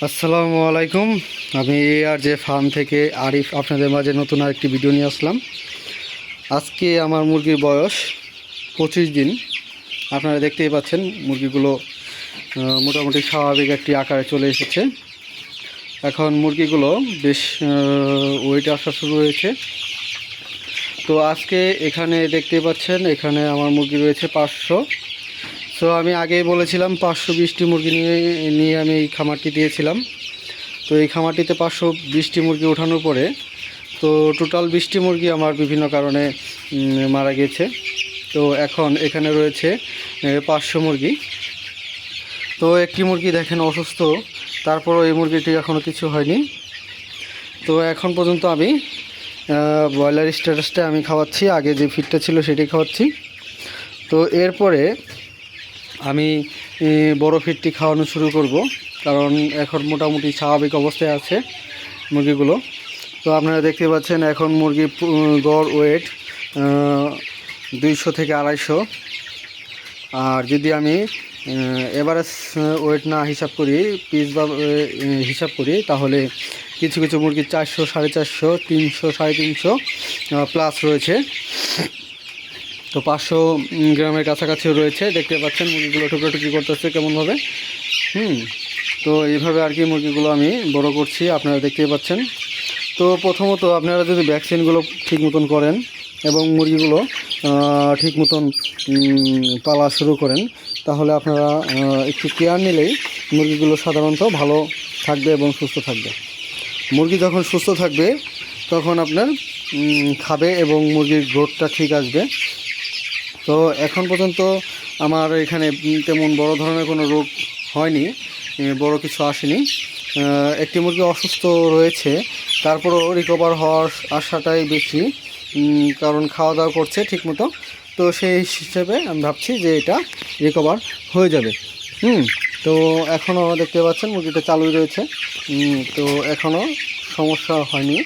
আসসালামু আলাইকুম। আমি আর যে ফার্ম থেকে আরিফ আপনাদের মাঝে নতুন আরেকটি ভিডিও নিয়ে আসলাম। আজকে আমার মুরগির বয়স 25 দিন। আপনারা দেখতেই পাচ্ছেন মুরগিগুলো মোটামুটি স্বাভাবিক একটি আকারে চলে এসেছে। এখন মুরগিগুলো বেশ ওয়েট আসা শুরু হয়েছে। তো আজকে এখানে দেখতেই পাচ্ছেন, এখানে আমার মুরগি রয়েছে 500। তো আমি আগেই বলেছিলাম 520টি মুরগি নিয়ে আমি এই খামারটি দিয়েছিলাম। তো এই খামারটিতে 520টি মুরগি ওঠানোর পরে তো টোটাল 20টি মুরগি আমার বিভিন্ন কারণে মারা গেছে। তো এখন এখানে রয়েছে 500 মুরগি। তো একটি মুরগি দেখেন অসুস্থ, তারপরও এই মুরগিটি এখনও কিছু হয়নি। তো এখন পর্যন্ত আমি ব্রয়লার স্ট্যাটাসটা আমি খাওয়াচ্ছি, আগে যে ফিডটা ছিল সেটাই খাওয়াচ্ছি। তো এরপরে আমি বড় ফিডটি খাওয়ানো শুরু করব, কারণ এখন মোটামুটি স্বাভাবিক অবস্থায় আছে মুরগিগুলো। তো আপনারা দেখতে পাচ্ছেন এখন মুরগির গড় ওয়েট 200 থেকে 250। আর যদি আমি এভারেজ ওয়েট না হিসাব করি, পিস বা হিসাব করি, তাহলে কিছু কিছু মুরগির 400, 450, 300, 350 প্লাস রয়েছে। তো 500 গ্রামের কাছাকাছিও রয়েছে। দেখতে পাচ্ছেন মুরগিগুলো টুকরোটুকি করতেছে কেমনভাবে। তো এইভাবে আর কি মুরগিগুলো আমি বড় করছি, আপনারা দেখতেই পাচ্ছেন। তো প্রথমত আপনারা যদি ভ্যাকসিনগুলো ঠিক মতন করেন এবং মুরগিগুলো ঠিক মতন পালা শুরু করেন, তাহলে আপনারা একটু কেয়ার নিলেই মুরগিগুলো সাধারণত ভালো থাকবে এবং সুস্থ থাকবে। মুরগি যখন সুস্থ থাকবে তখন আপনার খাবে এবং মুরগির গ্রোথটা ঠিক আসবে। তো এখন পর্যন্ত আমার এখানে তেমন বড় ধরনের কোনো রোগ হয়নি, বড় কিছু আসেনি। একটি মুরগি অসুস্থ রয়েছে, তারপরও রিকভার হওয়ার আশাটাই বেশি, কারণ খাওয়া দাওয়া করছে ঠিকমতো। তো সেই হিসেবে আমি ভাবছি যে এটা রিকভার হয়ে যাবে। তো এখনও দেখতে পাচ্ছেন মুরগিটা চালুই রয়েছে। তো এখনও সমস্যা হয়নি।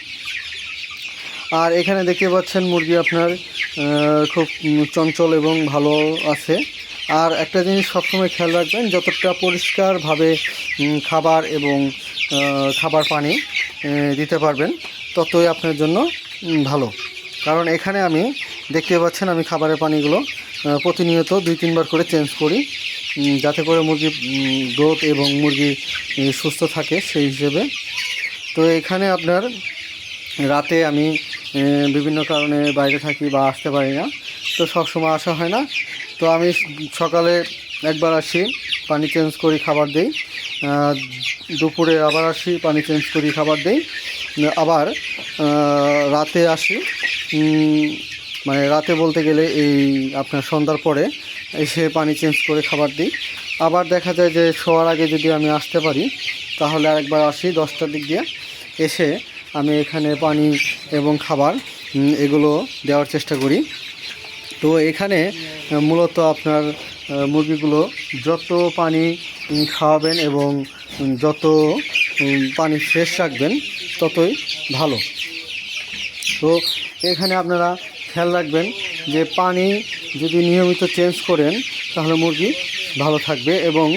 আর এখানে দেখতে পাচ্ছেন মুরগি আপনার খুব চঞ্চল এবং ভালো আছে। আর একটা জিনিস সবসময় খেয়াল রাখবেন, যতটা পরিষ্কারভাবে খাবার এবং খাবার পানি দিতে পারবেন ততই আপনার জন্য ভালো। কারণ এখানে আমি দেখতে পাচ্ছেন আমি খাবারের পানিগুলো প্রতিনিয়ত 2-3 বার করে চেঞ্জ করি, যাতে করে মুরগির গ্রোথ এবং মুরগি সুস্থ থাকে সেই হিসেবে। তো এখানে আপনার রাতে আমি বিভিন্ন কারণে বাইরে থাকি বা আসতে পারি না, তো সবসময় আসা হয় না। তো আমি সকালে একবার আসি, পানি চেঞ্জ করি, খাবার দেই। দুপুরে আবার আসি, পানি চেঞ্জ করি, খাবার দেই। আবার রাতে আসি, মানে রাতে বলতে গেলে এই আপনার সন্ধ্যার পরে এসে পানি চেঞ্জ করে খাবার দিই। আবার দেখা যায় যে শোয়ার আগে যদি আমি আসতে পারি তাহলে আরেকবার আসি 10টার দিক দিয়ে, এসে আমি এখানে পানি এবং খাবার এগুলো দেওয়ার চেষ্টা করি। তো এখানে মূলত আপনার মুরগিগুলো যত পানি খাওয়াবেন এবং যত পানি ফ্রেশ রাখবেন ততই ভালো। তো এখানে আপনারা খেয়াল রাখবেন যে পানি যদি নিয়মিত চেঞ্জ করেন তাহলে মুরগি ভালো থাকবে এবং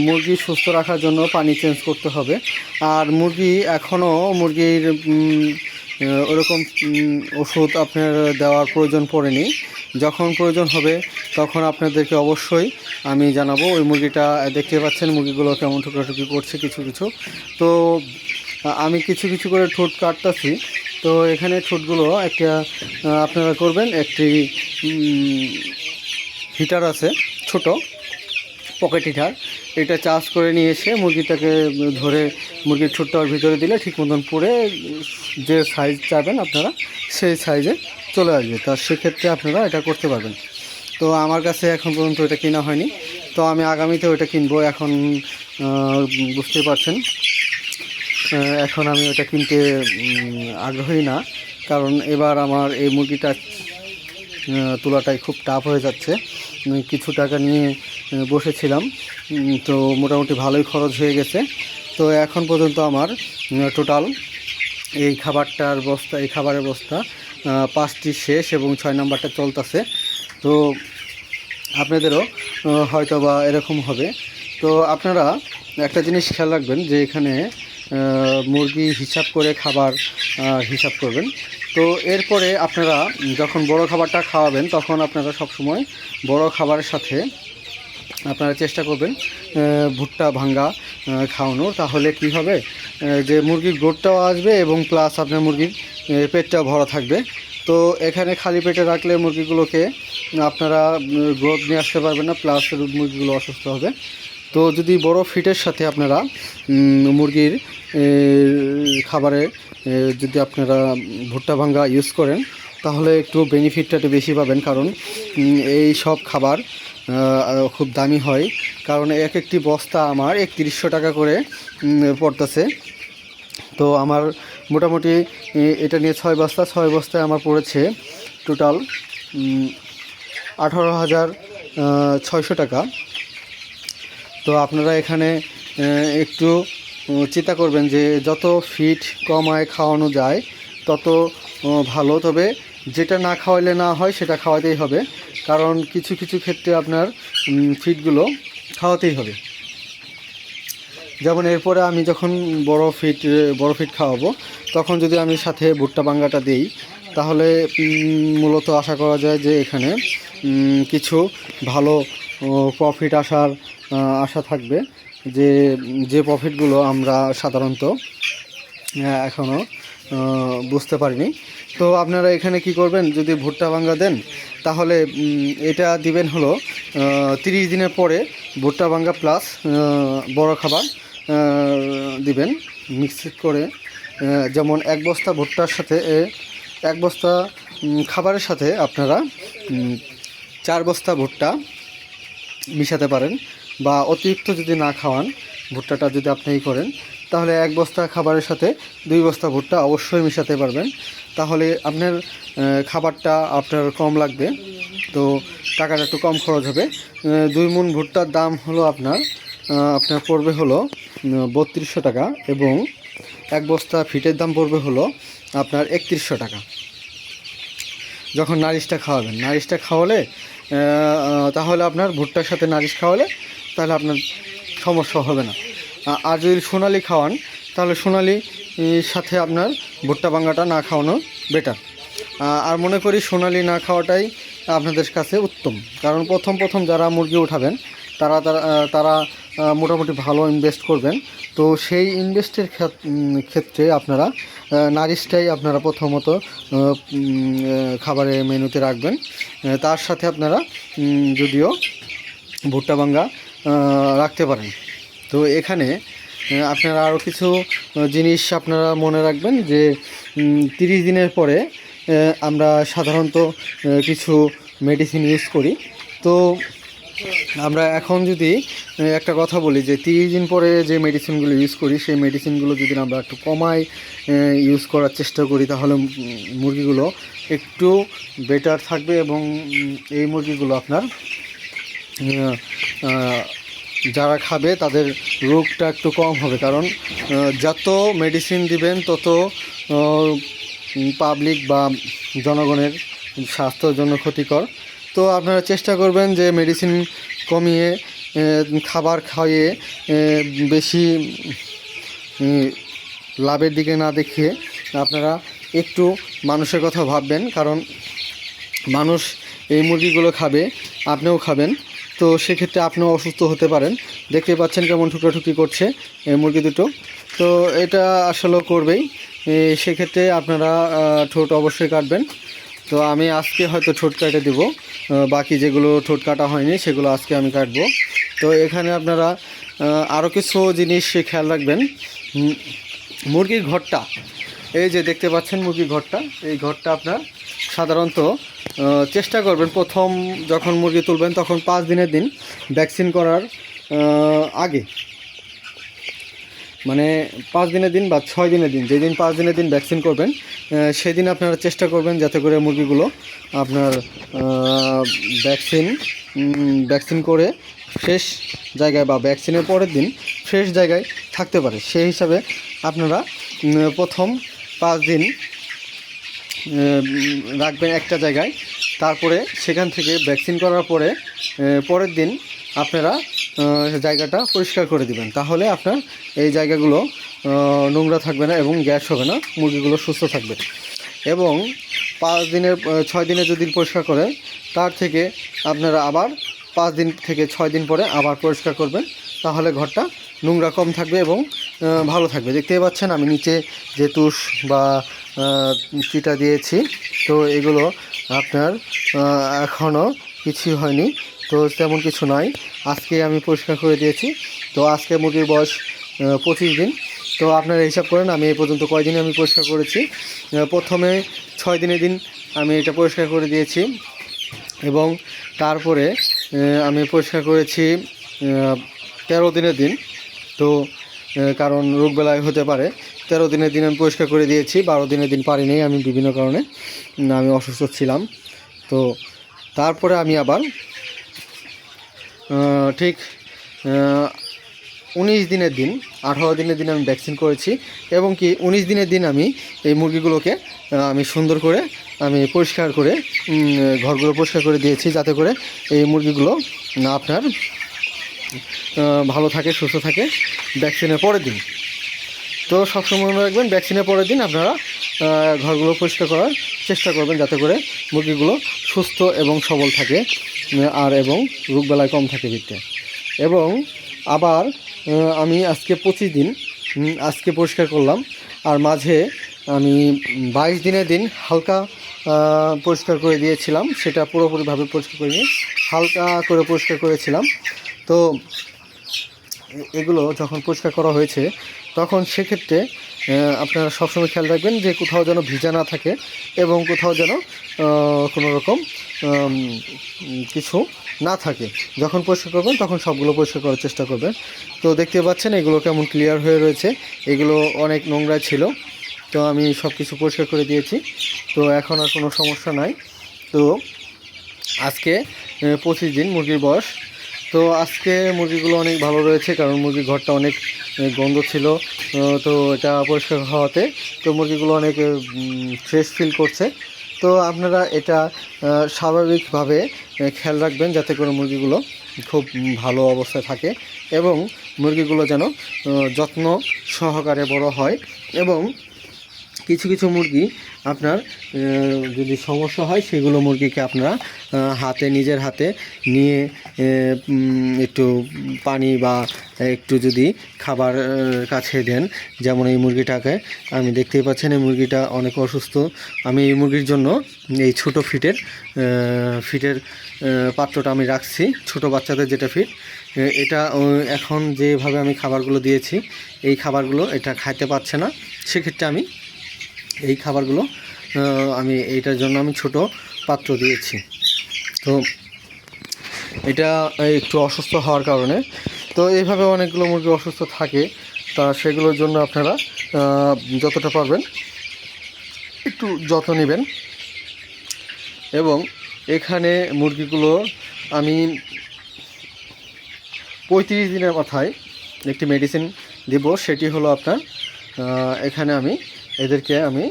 মুরগি সুস্থ রাখার জন্য পানি চেঞ্জ করতে হবে। আর মুরগি এখনও মুরগির ওরকম ওষুধ আপনার দেওয়ার প্রয়োজন পড়েনি। যখন প্রয়োজন হবে তখন আপনাদেরকে অবশ্যই আমি জানাবো। ওই মুরগিটা দেখতে পাচ্ছেন মুরগিগুলো কেমন টুকরাটুকি করছে কিছু কিছু। তো আমি কিছু কিছু করে ঠোঁট কাটতেছি। তো এখানে ঠোঁটগুলো একটা আপনারা করবেন, একটি হিটার আছে ছোট পকেট হিটার, এটা চার্জ করে নিয়ে এসে মুরগিটাকে ধরে মুরগির ঠোঁটটার ভিতরে দিলে ঠিক মতন পরে যে সাইজ চাবেন আপনারা সেই সাইজে চলে আসবে। তা সেক্ষেত্রে আপনারা এটা করতে পারবেন। তো আমার কাছে এখন পর্যন্ত এটা কেনা হয়নি, তো আমি আগামীতে ওটা কিনবো। এখন বুঝতেই পারছেন এখন আমি ওটা কিনতে আগ্রহী না, কারণ এবার আমার এই মুরগিটা তোলাটাই খুব টাফ হয়ে যাচ্ছে। কিছু টাকা নিয়ে বসেছিলাম, তো মোটামুটি ভালোই খরচ হয়ে গেছে। তো এখন পর্যন্ত আমার টোটাল এই খাবারের বস্তা 5টি শেষ এবং 6 নাম্বারটা চলতেছে। তো আপনাদেরও হয়তো বা এরকম হবে। তো আপনারা একটা জিনিস খেয়াল রাখবেন যে এখানে মুরগি হিসাব করে খাবার হিসাব করবেন। তো এরপরে আপনারা যখন বড় খাবারটা খাওয়াবেন তখন আপনারা সবসময় বড় খাবারের সাথে আপনারা চেষ্টা করবেন ভুট্টা ভাঙ্গা খাওয়ানোর। তাহলে কি হবে যে মুরগির গ্রোথটাও আসবে এবং প্লাস আপনার মুরগির পেটটাও ভরা থাকবে। তো এখানে খালি পেটে রাখলে মুরগিগুলোকে আপনারা গ্রোথ নিয়ে আসতে পারবেন না, প্লাস মুরগিগুলো অসুস্থ হবে। তো যদি বড় ফিটের সাথে আপনারা মুরগির খাবারে যদি আপনারা ভুট্টা ভাঙ্গা ইউজ করেন তাহলে একটু বেনিফিটটা একটু বেশি পাবেন। কারণ এই সব খাবার খুব দামি হয়, কারণ এক একটি বস্তা আমার 3100 টাকা করে পড়তেছে। তো আমার মোটামুটি এটা নিয়ে 6 বস্তায় আমার পড়েছে টোটাল 18,600 টাকা। তো আপনারা এখানে একটু চিন্তা করবেন যে যত ফিড কমায় খাওয়ানো যায় তত ভালো। তবে যেটা না খাওয়াইলে না হয় সেটা খাওয়াতেই হবে, কারণ কিছু কিছু ক্ষেত্রে আপনার ফিডগুলো খাওয়াতেই হবে। যেমন এরপরে আমি যখন বড় ফিড খাওয়াবো তখন যদি আমি সাথে ভুট্টা ভাঙ্গাটা দিই তাহলে মূলত আশা করা যায় যে এখানে কিছু ভালো প্রফিট আশা থাকবে, যে প্রফিটগুলো আমরা সাধারণত এখনও বুঝতে পারিনি। তো আপনারা এখানে কি করবেন, যদি ভুট্টা ভাঙ্গা দেন তাহলে এটা দিবেন হলো 30 দিনের পরে ভুট্টা ভাঙ্গা প্লাস বড় খাবার দিবেন মিক্স করে। যেমন 1 বস্তা ভুট্টার সাথে 1 বস্তা খাবারের সাথে আপনারা 4 বস্তা ভুট্টা মিশাতে পারেন, বা অতিরিক্ত যদি না খাওয়ান ভুট্টাটা যদি আপনি করেন তাহলে 1 বস্তা খাবারের সাথে 2 বস্তা ভুট্টা অবশ্যই মিশাতে পারবেন। তাহলে আপনার খাবারটা আপনার কম লাগবে, তো টাকাটা একটু কম খরচ হবে। 2 মণ ভুট্টার দাম হলো আপনার পড়বে হলো 3200 টাকা, এবং 1 বস্তা ফিটের দাম পড়বে হলো আপনার 3100 টাকা। যখন নারিশটা খাওয়ালে তাহলে আপনার ভুট্টার সাথে নারিশ খাওয়ালে তাহলে আপনার সমস্যা হবে না। আর যদি সোনালি খাওয়ান তাহলে সোনালির সাথে আপনার ভুট্টা ভাঙ্গাটা না খাওয়ানো বেটার। আর মনে করি সোনালি না খাওয়াটাই আপনাদের কাছে উত্তম, কারণ প্রথম যারা মুরগি উঠাবেন তারা মোটামুটি ভালো ইনভেস্ট করবেন। তো সেই ইনভেস্টের ক্ষেত্রে আপনারা নারিশটাই আপনারা প্রথমত খাবারের মেনুতে রাখবেন। তার সাথে আপনারা যদিও ভুট্টা ভাঙ্গা রাখতে পারেন। তো এখানে আপনারা আরও কিছু জিনিস আপনারা মনে রাখবেন যে 30 দিনের পরে আমরা সাধারণত কিছু মেডিসিন ইউজ করি। তো আমরা এখন যদি একটা কথা বলি যে 30 দিন পরে যে মেডিসিনগুলো ইউজ করি সেই মেডিসিনগুলো যদি আমরা একটু কমায় ইউজ করার চেষ্টা করি তাহলে মুরগিগুলো একটু বেটার থাকবে, এবং এই মুরগিগুলো আপনার যারা খাবে তাদের রোগটা একটু কম হবে। কারণ যত মেডিসিন দিবেন তত পাবলিক বা জনগণের স্বাস্থ্যের জন্য ক্ষতিকর। তো আপনারা চেষ্টা করবেন যে মেডিসিন কমিয়ে খাবার খাইয়ে বেশি লাভের দিকে না দেখিয়ে আপনারা একটু মানুষের কথা ভাববেন, কারণ মানুষ এই মুরগিগুলো খাবে, আপনিও খাবেন। তো সেক্ষেত্রে আপনিও অসুস্থ হতে পারেন। দেখতে পাচ্ছেন কেমন ঠুকরাঠুকি করছে এই মুরগি দুটো। তো এটা আসলে করবেই, সেক্ষেত্রে আপনারা ঠোঁট অবশ্যই কাটবেন। তো আমি আজকে হয়তো ঠোঁট কেটে দেবো, বাকি যেগুলো ঠোঁট কাটা হয়নি সেগুলো আজকে আমি কাটবো। তো এখানে আপনারা আরও কিছু জিনিস খেয়াল রাখবেন। মুরগির ঘরটা, এই যে দেখতে পাচ্ছেন মুরগির ঘরটা, এই ঘরটা আপনার সাধারণত চেষ্টা করবেন প্রথম যখন মুরগি তুলবেন তখন 5 দিনের দিন ভ্যাকসিন করার আগে, মানে 5 দিনের দিন বা 6 দিনের দিন, যেদিন 5 দিনের দিন ভ্যাকসিন করবেন সেদিন আপনারা চেষ্টা করবেন যাতে করে মুরগিগুলো আপনার ভ্যাকসিন করে ফ্রেশ জায়গায় বা ভ্যাকসিনের পরের দিন ফ্রেশ জায়গায় থাকতে পারে। সেই হিসাবে আপনারা প্রথম 5 দিন রাখবেন একটা জায়গায়, তারপরে সেখান থেকে ভ্যাকসিন করার পরে পরের দিন আপনারা জায়গাটা পরিষ্কার করে দিবেন, তাহলে আপনার এই জায়গাগুলো নোংরা থাকবে না এবং গ্যাস হবে না, মুরগিগুলো সুস্থ থাকবে। এবং 6 দিনে যদি পরিষ্কার করেন, তার থেকে আপনারা আবার 5 দিন থেকে 6 দিন পরে আবার পরিষ্কার করবেন, তাহলে ঘরটা নোংরা কম থাকবে এবং ভালো থাকবে। দেখতেই পাচ্ছেন আমি নিচে যে তুষ বা চিটা দিয়েছি, তো এগুলো আপনার এখনও কিছুই হয়নি, তো তেমন কিছু নয়। আজকে আমি পরিষ্কার করে দিয়েছি। তো আজকে মুরগির বয়স 25 দিন। তো আপনারা হিসাব করেন আমি এই পর্যন্ত কয়দিনে আমি পরিষ্কার করেছি। প্রথমে 6 দিনের দিন আমি এটা পরিষ্কার করে দিয়েছি, এবং তারপরে আমি পরিষ্কার করেছি 13 দিনের দিন। তো কারণ রোগবেলায় হতে পারে, 13 দিনের দিন আমি পরিষ্কার করে দিয়েছি। 12 দিনের দিন পারিনি, আমি বিভিন্ন কারণে আমি অসুস্থ ছিলাম। তো তারপরে আমি আবার ঠিক 19 দিনের দিন, 18 দিনের দিন আমি ভ্যাকসিন করেছি, এবং কি 19 দিনের দিন আমি এই মুরগিগুলোকে আমি সুন্দর করে আমি পরিষ্কার করে ঘরগুলো পরিষ্কার করে দিয়েছি, যাতে করে এই মুরগিগুলো আপনার ভালো থাকে, সুস্থ থাকে ভ্যাকসিনের পরের দিন। তো সবসময় মনে রাখবেন, ভ্যাকসিনের পরের দিন আপনারা ঘরগুলো পরিষ্কার করার চেষ্টা করবেন, যাতে করে মুরগিগুলো সুস্থ এবং সবল থাকে এবং রোগবেলায় কম থাকে ভিতরে। এবং আবার আমি আজকে 25 দিন আজকে পরিষ্কার করলাম, আর মাঝে আমি 22 দিনের দিন হালকা পরিষ্কার করে দিয়েছিলাম। সেটা পুরোপুরিভাবে পরিষ্কার করিনি, হালকা করে পরিষ্কার করেছিলাম। তো এগুলো যখন পরিষ্কার করা হয়েছে, তখন সেক্ষেত্রে আপনারা সবসময় খেয়াল রাখবেন যে কোথাও যেন ভিজা না থাকে, এবং কোথাও যেন কোনো রকম কিছু না থাকে। যখন পরিষ্কার করবেন তখন সবগুলো পরিষ্কার করার চেষ্টা করবেন। তো দেখতে পাচ্ছেন এগুলো কেমন ক্লিয়ার হয়ে রয়েছে, এগুলো অনেক নোংরা ছিল। তো আমি সব কিছু পরিষ্কার করে দিয়েছি, তো এখন আর কোনো সমস্যা নাই। তো আজকে 25 দিন মুরগির বয়স। তো আজকে মুরগিগুলো অনেক ভালো রয়েছে, কারণ মুরগির ঘরটা অনেক গন্ধ ছিল। তো এটা পরিষ্কার হওয়াতে তো মুরগিগুলো অনেক ফ্রেশ ফিল করছে। তো আপনারা এটা স্বাভাবিকভাবে খেয়াল রাখবেন, যাতে করে মুরগিগুলো খুব ভালো অবস্থায় থাকে, এবং মুরগিগুলো যেন যত্ন সহকারে বড় হয়। এবং কিছু কিছু মুরগি আপনার যদি সমস্যা হয়, সেগুলো মুরগিকে আপনারা নিজের হাতে নিয়ে একটু পানি বা একটু যদি খাবার কাছে দেন। যেমন এই মুরগিটাকে আমি দেখতেই পাচ্ছেন, এই মুরগিটা অনেক অসুস্থ। আমি এই মুরগির জন্য এই ছোটো ফিটের পাত্রটা আমি রাখছি, ছোট বাচ্চাদের যেটা ফিট, এটা এখন যেভাবে আমি খাবারগুলো দিয়েছি, এই খাবারগুলো এটা খাইতে পারছে না। সেক্ষেত্রে আমি এই খাবারগুলো এইটার জন্য আমি ছোট পাত্র দিয়েছি। তো এটা একটু অসুস্থ হওয়ার কারণে, তো এইভাবে অনেকগুলো মুরগি অসুস্থ থাকে। তা সেগুলোর জন্য আপনারা যতটা পারবেন একটু যত্ন নেবেন। এবং এখানে মুরগিগুলো আমি 35 দিনের মাথায় একটি মেডিসিন দেব, সেটি হলো আপনার এখানে আমি এদেরকে আমি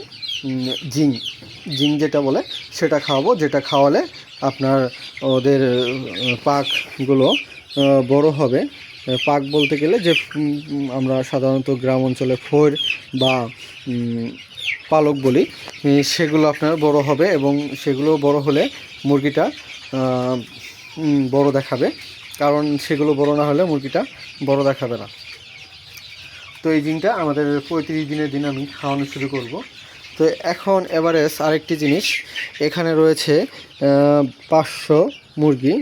জিঙ্ক যেটা বলে সেটা খাওয়াবো, যেটা খাওয়ালে আপনার ওদের পাকগুলো বড় হবে। পাক বলতে গেলে যে আমরা সাধারণত গ্রাম অঞ্চলে ফোর বা পালক বলি, সেগুলো আপনার বড় হবে, এবং সেগুলো বড় হলে মুরগিটা বড় দেখাবে, কারণ সেগুলো বড় না হলে মুরগিটা বড় দেখাবে না। তো এই জিনটা আমাদের 35 দিনের দিন আমি খাওয়ানো শুরু করব। তো এখন এভারেজ আরেকটি জিনিস, এখানে রয়েছে 500 মুরগি।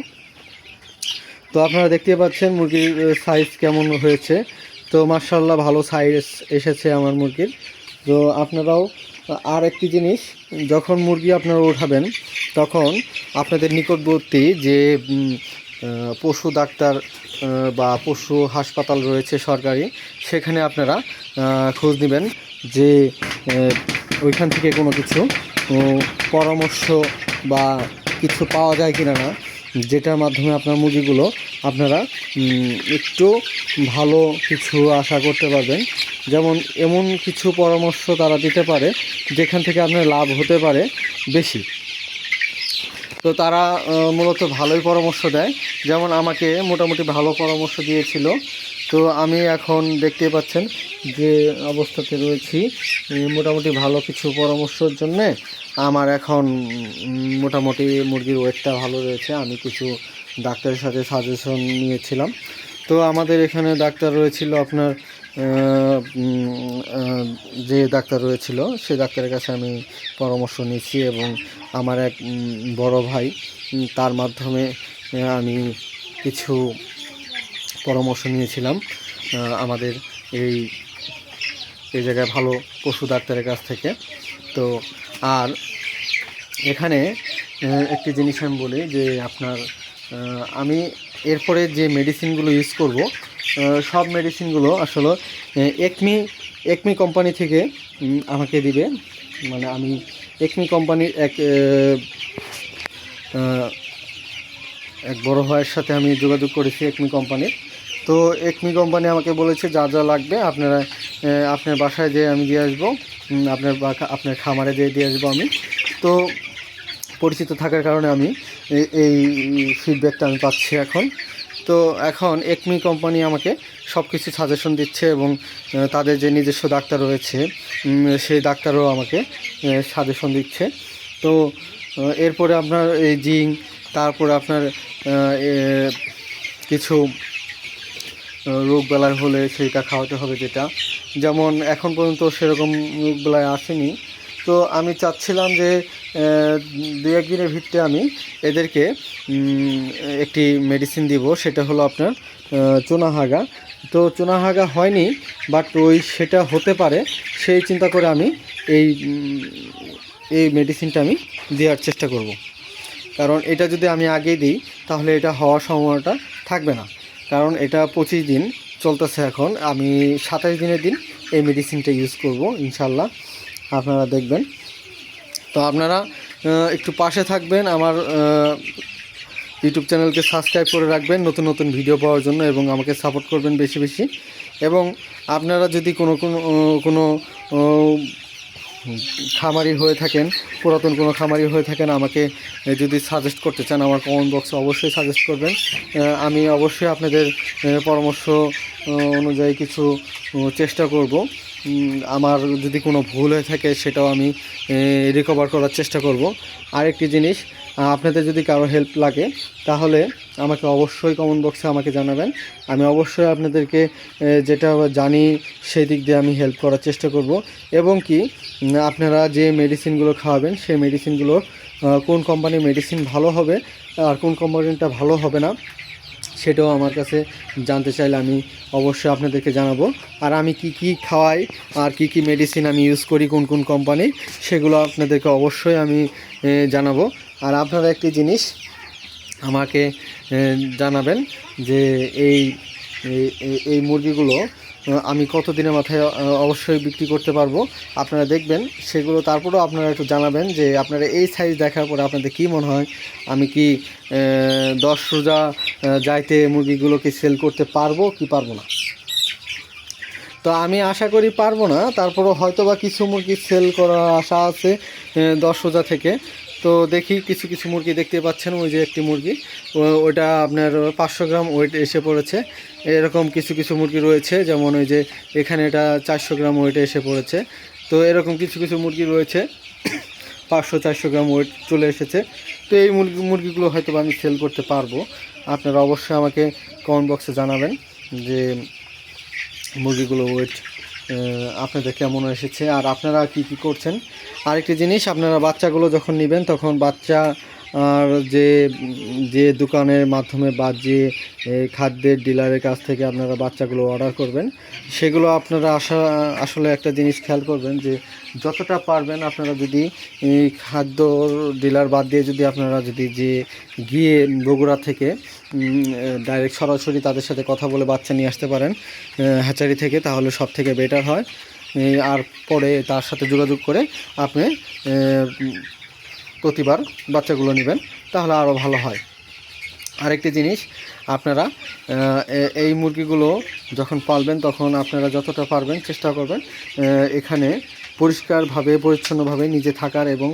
তো আপনারা দেখতে পাচ্ছেন মুরগির সাইজ কেমন হয়েছে। তো মাশাআল্লাহ ভালো সাইজ এসেছে আমার মুরগির। তো আপনারাও আর একটি জিনিস, যখন মুরগি আপনারা উঠাবেন, তখন আপনাদের নিকটবর্তী যে পশু ডাক্তার বা পশু হাসপাতাল রয়েছে সরকারি, সেখানে আপনারা খোঁজ নেবেন যে ওইখান থেকে কোনো কিছু পরামর্শ বা কিছু পাওয়া যায় কিনা না, যেটার মাধ্যমে আপনার মুরগিগুলো আপনারা একটু ভালো কিছু আশা করতে পারবেন। যেমন এমন কিছু পরামর্শ তারা দিতে পারে যেখান থেকে আপনার লাভ হতে পারে বেশি। তো তারা মূলত ভালোই পরামর্শ দেয়, যেমন আমাকে মোটামুটি ভালো পরামর্শ দিয়েছিল। তো আমি এখন দেখতে পাচ্ছেন যে অবস্থাতে রয়েছি, মোটামুটি ভালো কিছু পরামর্শের জন্যে আমার এখন মোটামুটি মুরগির ওয়েটটা ভালো রয়েছে। আমি কিছু ডাক্তারের সাথে সাজেশন নিয়েছিলাম। তো আমাদের এখানে ডাক্তার রয়েছিল আপনার যে ডাক্তার রয়েছিল সেই ডাক্তারের কাছে আমি পরামর্শ নিয়েছি, এবং আমার এক বড় ভাই তার মাধ্যমে আমি কিছু পরামর্শ নিয়েছিলাম আমাদের এই এই জায়গায় ভালো পশু ডাক্তারের কাছ থেকে। তো আর এখানে একটি জিনিস আমি বলি যে আপনার আমি এরপরে যে মেডিসিনগুলো ইউজ করব সব মেডিসিনগুলো আসলে একমি কোম্পানি থেকে আমাকে দিবে। মানে আমি একমি কোম্পানির এক বড় ভাইয়ের সাথে আমি যোগাযোগ করেছি একমি কোম্পানির। তো একমি কোম্পানি আমাকে বলেছে যা যা লাগবে আপনার বাসায় যেয়ে আমি দিয়ে আসবো, আপনার খামারে যেয়ে দিয়ে আসবো আমি। তো পরিচিত থাকার কারণে আমি এই ফিডব্যাকটা আমি পাচ্ছি এখন। তো এখন একমি কোম্পানি আমাকে সব কিছু সাজেশন দিচ্ছে, এবং তাদের যে নিজস্ব ডাক্তার রয়েছে সেই ডাক্তারও আমাকে সাজেশন দিচ্ছে। তো এরপরে আপনার এই জিঙ্ক, তারপরে আপনার কিছু রোগবালাই হলে সেইটা খাওয়াতে হবে, যেটা যেমন এখন পর্যন্ত সেরকম রোগবালাই আসেনি। তো আমি চাচ্ছিলাম যে 2-1 দিনের ভিতরে আমি এদেরকে একটি মেডিসিন দিব, সেটা হলো আপনার চুনাহাগা। তো চুনাহাগা হয়নি, বাট সেটা হতে পারে, সেই চিন্তা করে আমি এই মেডিসিনটা আমি দেওয়ার চেষ্টা করব। কারণ এটা যদি আমি আগে দিই তাহলে এটা হওয়ার সম্ভাবনাটা থাকবে না, কারণ এটা 25 দিন চলতেছে এখন। আমি 27 দিনের দিন এই মেডিসিনটা ইউজ করব ইনশাল্লাহ, আপনারা দেখবেন। তো আপনারা একটু পাশে থাকবেন, আমার ইউটিউব চ্যানেলকে সাবস্ক্রাইব করে রাখবেন নতুন নতুন ভিডিও পাওয়ার জন্য, এবং আমাকে সাপোর্ট করবেন বেশি বেশি। এবং আপনারা যদি কোনো খামারি হয়ে থাকেন, পুরাতন কোনো খামারি হয়ে থাকেন, আমাকে যদি সাজেস্ট করতে চান আমার কমেন্ট বক্সে অবশ্যই সাজেস্ট করবেন। আমি অবশ্যই আপনাদের পরামর্শ অনুযায়ী কিছু চেষ্টা করব। আমার যদি কোনো ভুল হয়ে থাকে সেটাও আমি রিকভার করার চেষ্টা করব। আরেকটি জিনিস, আপনাদের যদি কারো হেল্প লাগে তাহলে আমাকে অবশ্যই কমেন্ট বক্সে আমাকে জানাবেন। আমি অবশ্যই আপনাদেরকে যেটা জানি সেই দিক দিয়ে আমি হেল্প করার চেষ্টা করব। এবং কি আপনারা যে মেডিসিনগুলো খাওয়াবেন সেই মেডিসিনগুলো কোন কোম্পানির মেডিসিন ভালো হবে আর কোন কোম্পানিটা ভালো হবে না সেটাও আমার কাছে জানতে চাইলে আমি অবশ্যই আপনাদেরকে জানাবো। আর আমি কি খাওয়াই আর কি মেডিসিন আমি ইউজ করি কোন কোন কোম্পানির, সেগুলো আপনাদেরকে অবশ্যই আমি জানাবো। আর আপনারা একটি জিনিস আমাকে জানাবেন যে এই মুরগিগুলো আমি কত দিনের মাথায় অবশ্যই বিক্রি করতে পারবো, আপনারা দেখবেন সেগুলো। তারপরেও আপনারা একটু জানাবেন যে আপনারা এই সাইজ দেখার পরে আপনাদের কী মনে হয়, আমি কি 10 রোজা যাইতে মুরগিগুলোকে সেল করতে পারবো কি পারবো না। তো আমি আশা করি পারবো না, তারপরও হয়তো বা কিছু মুরগি সেল করার আশা আছে 10 রোজা থেকে। তো দেখি কিছু মুরগি দেখতে পাচ্ছেন, ওই যে একটি মুরগি ওটা আপনার 500 গ্রাম ওয়েট এসে পড়েছে। এরকম কিছু মুরগি রয়েছে, যেমন ওই যে এখানে এটা 400 গ্রাম ওয়েটে এসে পড়েছে। তো এরকম কিছু মুরগি রয়েছে 500-400 গ্রাম ওয়েট চলে এসেছে। তো এই মুরগিগুলো হয়তো আমি সেল করতে পারবো। আপনারা অবশ্যই আমাকে কমেন্ট বক্সে জানাবেন যে মুরগিগুলো ওয়েট আপনাদের কেমন এসেছে আর আপনারা কি করছেন। আরেকটি জিনিস, আপনারা বাচ্চাগুলো যখন নেবেন তখন বাচ্চা আর যে দোকানের মাধ্যমে বা যে খাদ্যের ডিলারের কাছ থেকে আপনারা বাচ্চাগুলো অর্ডার করবেন, সেগুলো আপনারা আসলে একটা জিনিস খেয়াল করবেন যে যতটা পারবেন আপনারা যদি খাদ্য ডিলার বাদ দিয়ে যদি আপনারা যদি গিয়ে বগুড়া থেকে ডাইরেক্ট সরাসরি তাদের সাথে কথা বলে বাচ্চা নিয়ে আসতে পারেন হ্যাচারি থেকে, তাহলে সব থেকে বেটার হয়। আর পরে তার সাথে যোগাযোগ করে আপনি প্রতিবার বাচ্চাগুলো নেবেন, তাহলে আরও ভালো হয়। আরেকটি জিনিস, আপনারা এই মুরগিগুলো যখন পালবেন তখন আপনারা যতটা পারবেন চেষ্টা করবেন এখানে পরিষ্কারভাবে পরিচ্ছন্নভাবে নিজে থাকার এবং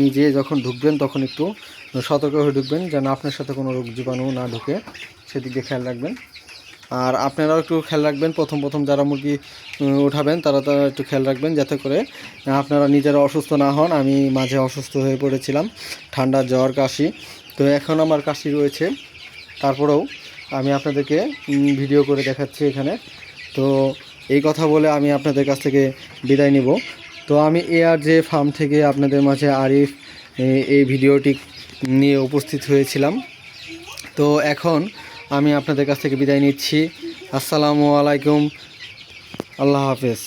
নিজে যখন ঢুকবেন তখন একটু সতর্ক হয়ে ঢুকবেন যেন আপনার সাথে কোনো রোগ জীবাণু না ঢুকে, সেদিক দিয়ে খেয়াল রাখবেন। আর আপনারাও একটু খেয়াল রাখবেন, প্রথম যারা মুরগি উঠাবেন তারা একটু খেয়াল রাখবেন যাতে করে আপনারা নিজেরা অসুস্থ না হন। আমি মাঝে অসুস্থ হয়ে পড়েছিলাম, ঠান্ডা জ্বর কাশি, তো এখন আমার কাশি রয়েছে, তারপরেও আমি আপনাদেরকে ভিডিও করে দেখাচ্ছি এখানে। তো এই কথা বলে আমি আপনাদের কাছ থেকে বিদায় নিব। তো আমি ARJ ফার্ম থেকে আপনাদের মাঝে আরিফ এই ভিডিওটি নিয়ে উপস্থিত হয়েছিলাম। তো এখন আমি আপনাদের কাছ থেকে বিদায় নিচ্ছি। আসসালামু আলাইকুম, আল্লাহ হাফেজ।